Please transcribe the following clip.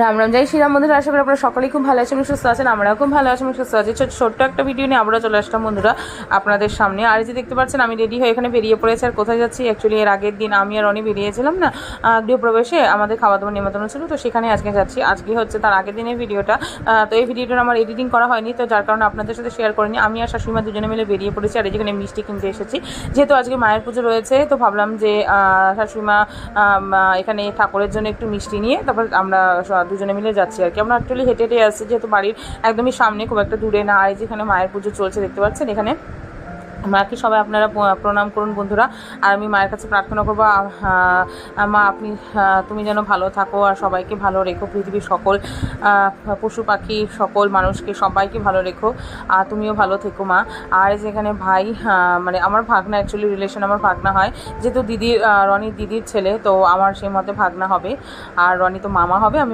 রাম রাম, জয় শ্রীরাম। বন্ধুরা, আশা করি আপনারা সকলেই খুব ভালো আছেন, সুস্থ আছেন। আমরাও খুব ভালো আছি, সুস্থ আছি। ছোট্ট একটা ভিডিও নিয়ে আমরা চলে আসলাম বন্ধুরা আপনাদের সামনে। আর এই যে দেখতে পাচ্ছেন, আমি রেডি হয়ে এখানে বেরিয়ে পড়েছি। আর কোথায় যাচ্ছি? অ্যাকচুয়ালি এর আগের দিন আমি আর রনি বেরিয়েছিলাম না গৃহপ্রবেশে, আমাদের খাওয়া দাওয়ার নিমন্ত্রণ ছিল, তো সেখানে আজকে যাচ্ছি। আজকে হচ্ছে তার আগের দিনের ভিডিওটা। তো এই ভিডিওটা আমার এডিটিং করা হয়নি, তো যার কারণে আপনাদের সাথে শেয়ার করিনি। আমি আর শাশুড়িমা দুজনে মিলে বেরিয়ে পড়েছি। আর যেখানে মিষ্টি কিনতে এসেছি, যেহেতু আজকে মায়ের পুজো রয়েছে, তো ভাবলাম যে শাশুড়িমা এখানে ঠাকুরের জন্য একটু মিষ্টি নিয়ে তারপর আমরা দুজনে মিলে যাচ্ছি আর কি। আমরা অ্যাকচুয়ালি হেঁটে হেঁটে আসছি, যেহেতু বাড়ির একদমই সামনে, খুব একটা দূরে না। আর যেখানে মায়ের পুজো চলছে দেখতে পাচ্ছেন, এখানে মাকে সবাই আপনারা প্রণাম করুন বন্ধুরা। আর আমি মায়ের কাছে প্রার্থনা করবো, মা তুমি যেন ভালো থাকো আর সবাইকে ভালো রেখো, পৃথিবীর সকল পশু পাখি সকল মানুষকে সবাইকে ভালো রেখো, আর তুমিও ভালো থেকো মা। আর যেখানে ভাই, মানে আমার ভাগনা, অ্যাকচুয়ালি রিলেশন আমার ভাগনা হয়, যেহেতু দিদির রনির দিদির ছেলে, তো আমার সেই মতে ভাগনা হবে, আর রনি তো মামা হবে। আমি